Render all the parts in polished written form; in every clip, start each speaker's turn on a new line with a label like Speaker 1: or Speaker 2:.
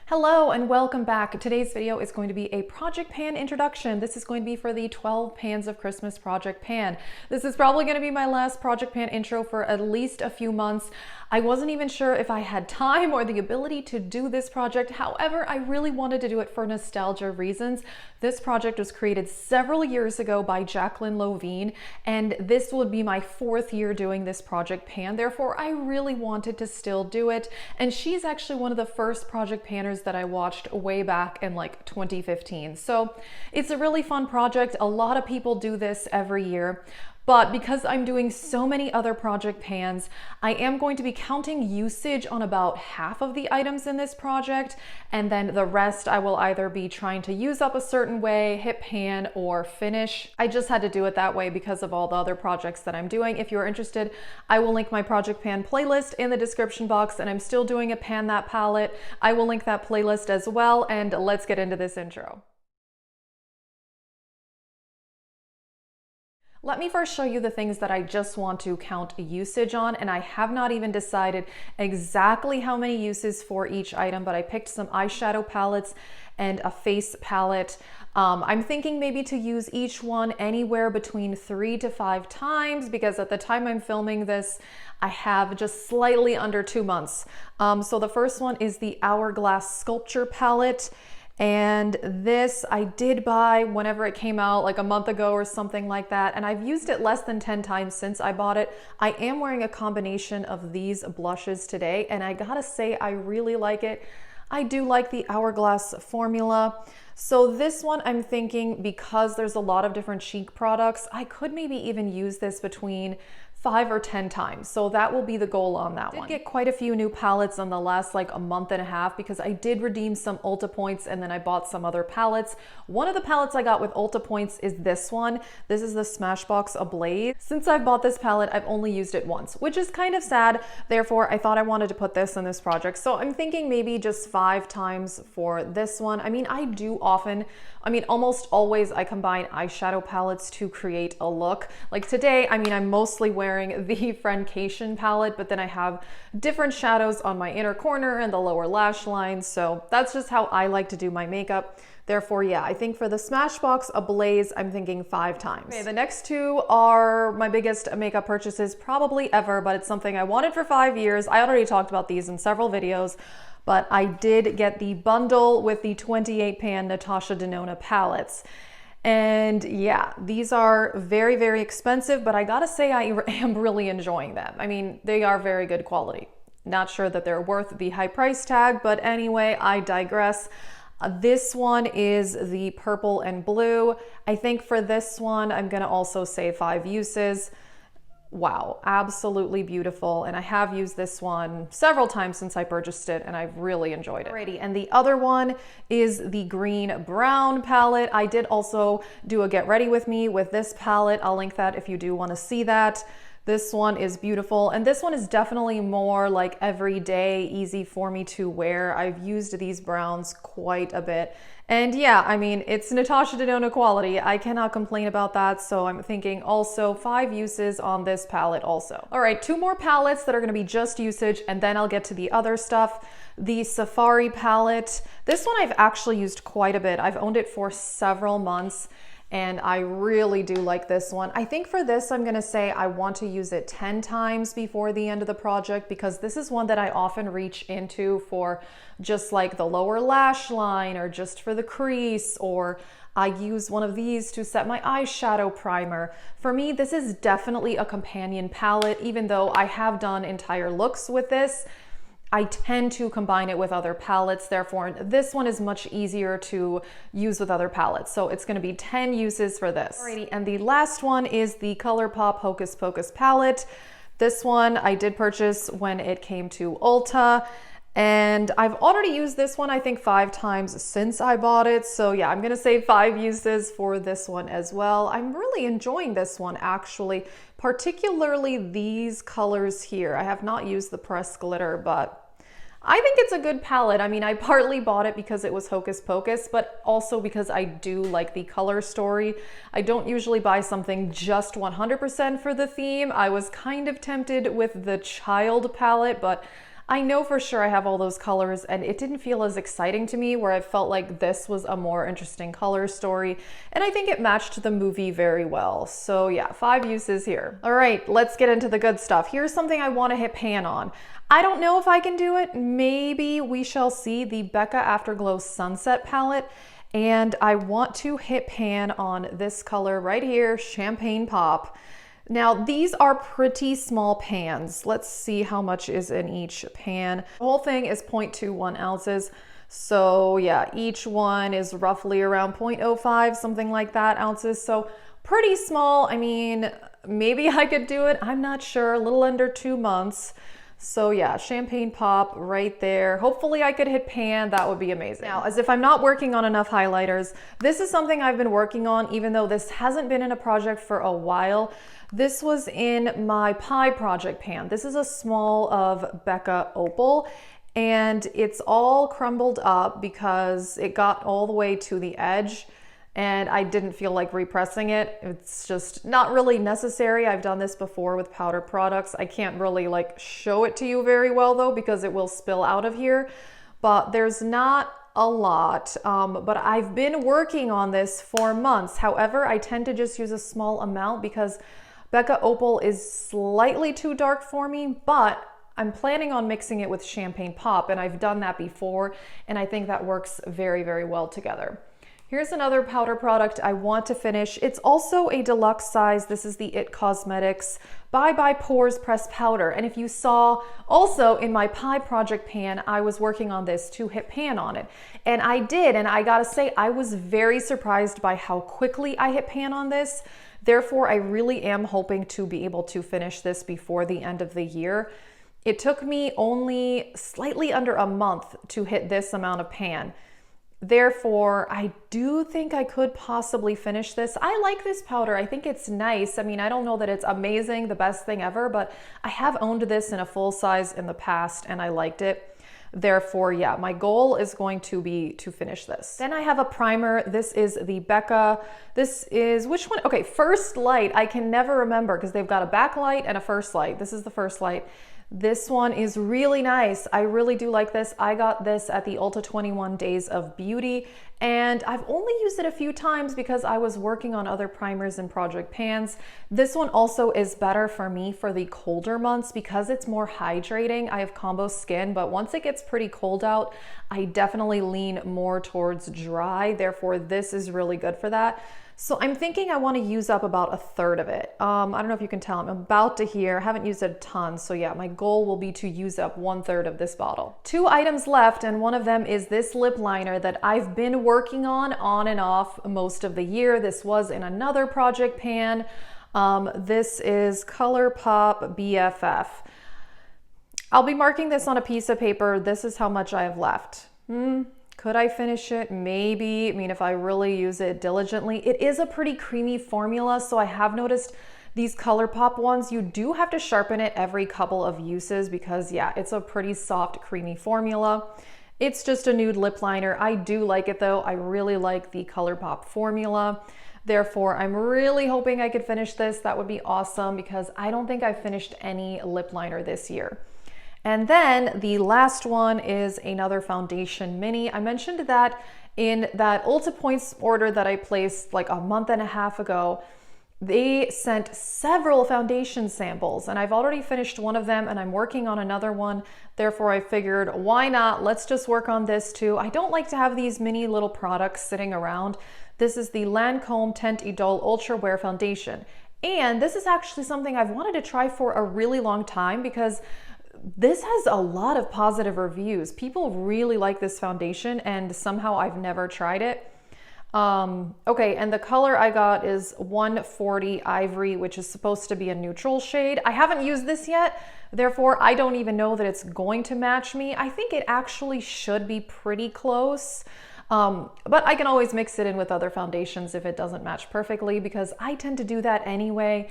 Speaker 1: Hello and welcome back. Today's video is going to be a project pan introduction. This is going to be for the 12 Pans of Christmas project pan. This is probably going to be my last project pan intro for at least a few months. I wasn't even sure if I had time or the ability to do this project. However, I really wanted to do it for nostalgia reasons. This project was created several years ago by Jacquelyn Lovene, and this would be my 4th year doing this project pan. Therefore, I really wanted to still do it. And she's actually one of the first project panners that I watched way back in like 2015. So it's a really fun project. A lot of people do this every year. But because I'm doing so many other project pans, I am going to be counting usage on about half of the items in this project, and then the rest I will either be trying to use up a certain way, hit pan, or finish. I just had to do it that way because of all the other projects that I'm doing. If you're interested, I will link my project pan playlist in the description box, and I'm still doing a pan that palette. I will link that playlist as well, and let's get into this intro. Let me first show you the things that I just want to count usage on, and I have not even decided exactly how many uses for each item, but I picked some eyeshadow palettes and a face palette. I'm thinking maybe to use each one anywhere between 3 to 5 times, because at the time I'm filming this, I have just slightly under 2 months. So the first one is the Hourglass Sculpture palette. And this I did buy whenever it came out, like a month ago or something like that. And I've used it less than 10 times since I bought it. I am wearing a combination of these blushes today, and I gotta say, I really like it. I do like the Hourglass formula. So this one I'm thinking, because there's a lot of different Chic products, I could maybe even use this between 5 or 10 times. So that will be the goal on that one. I did get quite a few new palettes on the last like a month and a half because I did redeem some Ulta points and then I bought some other palettes. One of the palettes I got with Ulta points is this one. This is the Smashbox Ablaze. Since I bought this palette, I've only used it once, which is kind of sad. Therefore, I thought I wanted to put this in this project. So I'm thinking maybe just 5 times for this one. I mean, almost always I combine eyeshadow palettes to create a look. Like today, I'm mostly wearing the Friendcation palette, but then I have different shadows on my inner corner and the lower lash line. So that's just how I like to do my makeup. Therefore, yeah, I think for the Smashbox Ablaze, I'm thinking 5 times. Okay, the next two are my biggest makeup purchases probably ever, but it's something I wanted for 5 years. I already talked about these in several videos, but I did get the bundle with the 28 pan Natasha Denona palettes. And yeah, these are very, very expensive, but I gotta say I am really enjoying them. I mean, they are very good quality. Not sure that they're worth the high price tag, but anyway, I digress. This one is the purple and blue. I think for this one, I'm gonna also say 5 uses. Wow, absolutely beautiful. And I have used this one several times since I purchased it and I've really enjoyed it. Alrighty, and the other one is the green brown palette. I did also do a get ready with me with this palette. I'll link that if you do want to see that. This one is beautiful, and this one is definitely more like everyday, easy for me to wear. I've used these browns quite a bit. And yeah, it's Natasha Denona quality. I cannot complain about that. So I'm thinking also 5 uses on this palette also. All right, 2 more palettes that are gonna be just usage, and then I'll get to the other stuff. The Safari palette. This one I've actually used quite a bit. I've owned it for several months, and I really do like this one. I think for this, I'm gonna say I want to use it 10 times before the end of the project, because this is one that I often reach into for just like the lower lash line or just for the crease, or I use one of these to set my eyeshadow primer. For me, this is definitely a companion palette. Even though I have done entire looks with this, I tend to combine it with other palettes. Therefore, this one is much easier to use with other palettes. So it's gonna be 10 uses for this. Alrighty, and the last one is the Colourpop Hocus Pocus palette. This one I did purchase when it came to Ulta, and I've already used this one, I think 5 times since I bought it. So yeah, I'm gonna say 5 uses for this one as well. I'm really enjoying this one actually, particularly these colors here. I have not used the pressed glitter, but I think it's a good palette. I partly bought it because it was Hocus Pocus, but also because I do like the color story. I don't usually buy something just 100% for the theme. I was kind of tempted with the Child palette, but I know for sure I have all those colors and it didn't feel as exciting to me, where I felt like this was a more interesting color story. And I think it matched the movie very well. So yeah, 5 uses here. All right, let's get into the good stuff. Here's something I want to hit pan on. I don't know if I can do it. Maybe we shall see. The Becca Afterglow Sunset palette. And I want to hit pan on this color right here, Champagne Pop. Now, these are pretty small pans. Let's see how much is in each pan. The whole thing is 0.21 ounces. So yeah, each one is roughly around 0.05, something like that, ounces. So pretty small. I mean, maybe I could do it. I'm not sure. A little under 2 months. So yeah, Champagne Pop right there. Hopefully I could hit pan. That would be amazing. Now, as if I'm not working on enough highlighters, this is something I've been working on, even though this hasn't been in a project for a while. This was in my pie project pan. This is a small of Becca Opal, and it's all crumbled up because it got all the way to the edge and I didn't feel like repressing it. It's just not really necessary. I've done this before with powder products. I can't really like show it to you very well though, because it will spill out of here, but there's not a lot. But I've been working on this for months. However, I tend to just use a small amount because Becca Opal is slightly too dark for me, but I'm planning on mixing it with Champagne Pop, and I've done that before, and I think that works very, very well together. Here's another powder product I want to finish. It's also a deluxe size. This is the It Cosmetics By Pores Pressed Powder. And if you saw also in my pie project pan, I was working on this to hit pan on it. And I did, and I gotta say, I was very surprised by how quickly I hit pan on this. Therefore, I really am hoping to be able to finish this before the end of the year. It took me only slightly under a month to hit this amount of pan. Therefore, I do think I could possibly finish this. I like this powder. I think it's nice. I mean, I don't know that it's amazing, the best thing ever, but I have owned this in a full size in the past and I liked it. Therefore, yeah, my goal is going to be to finish this. Then I have a primer. This is the Becca. This is, which one? Okay, First Light. I can never remember because they've got a backlight and a first light. This is the First Light. This one is really nice. I really do like this. I got this at the Ulta 21 Days of Beauty, and I've only used it a few times because I was working on other primers and project pans. This one also is better for me for the colder months because it's more hydrating. I have combo skin, but once it gets pretty cold out, I definitely lean more towards dry. Therefore, this is really good for that. So I'm thinking I want to use up about 1/3 of it. I don't know if you can tell, I'm about to here. I haven't used it a ton. So yeah, my goal will be to use up 1/3 of this bottle. 2 items left, and one of them is this lip liner that I've been working on and off most of the year. This was in another project pan. This is Colourpop Bff. I'll be marking this on a piece of paper. This is how much I have left. Could I finish it? Maybe. I mean, if I really use it diligently. It is a pretty creamy formula, so I have noticed these Colourpop ones, you do have to sharpen it every couple of uses because, yeah, it's a pretty soft, creamy formula. It's just a nude lip liner. I do like it, though. I really like the Colourpop formula. Therefore, I'm really hoping I could finish this. That would be awesome because I don't think I've finished any lip liner this year. And then the last one is another foundation mini. I mentioned that in that Ulta Points order that I placed like a month and a half ago. They sent several foundation samples and I've already finished one of them and I'm working on another one. Therefore, I figured, why not? Let's just work on this too. I don't like to have these mini little products sitting around. This is the Lancome Teint Idole Ultra Wear Foundation. And this is actually something I've wanted to try for a really long time because this has a lot of positive reviews. People really like this foundation and somehow I've never tried it. Okay, and the color I got is 140 Ivory, which is supposed to be a neutral shade. I haven't used this yet, therefore I don't even know that it's going to match me. I think it actually should be pretty close, but I can always mix it in with other foundations if it doesn't match perfectly because I tend to do that anyway.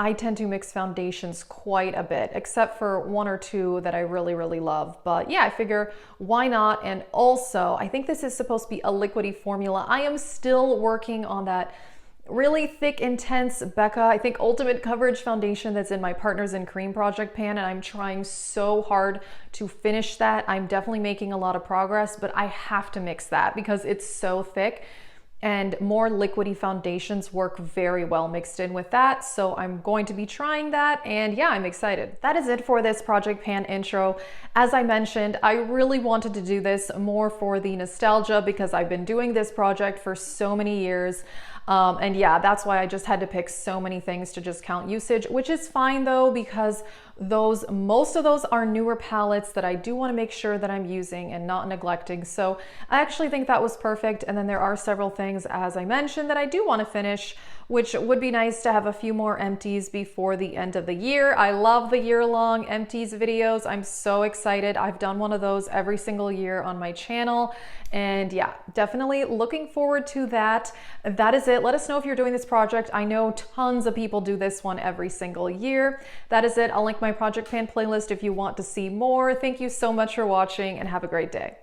Speaker 1: I tend to mix foundations quite a bit, except for 1 or 2 that I really, really love. But yeah, I figure why not? And also, I think this is supposed to be a liquidy formula. I am still working on that really thick, intense Becca, I think Ultimate Coverage Foundation that's in my Partners in Cream project pan, and I'm trying so hard to finish that. I'm definitely making a lot of progress, but I have to mix that because it's so thick, and more liquidy foundations work very well mixed in with that. So I'm going to be trying that, and yeah, I'm excited. That is it for this project pan intro. As I mentioned, I really wanted to do this more for the nostalgia because I've been doing this project for so many years. And yeah, that's why I just had to pick so many things to just count usage, which is fine though, because most of those are newer palettes that I do want to make sure that I'm using and not neglecting. So I actually think that was perfect. And then there are several things, as I mentioned, that I do want to finish, which would be nice to have a few more empties before the end of the year. I love the year-long empties videos. I'm so excited. I've done one of those every single year on my channel. And yeah, definitely looking forward to that. That is it. Let us know if you're doing this project. I know tons of people do this one every single year. That is it. I'll link my project pan playlist if you want to see more. Thank you so much for watching and have a great day.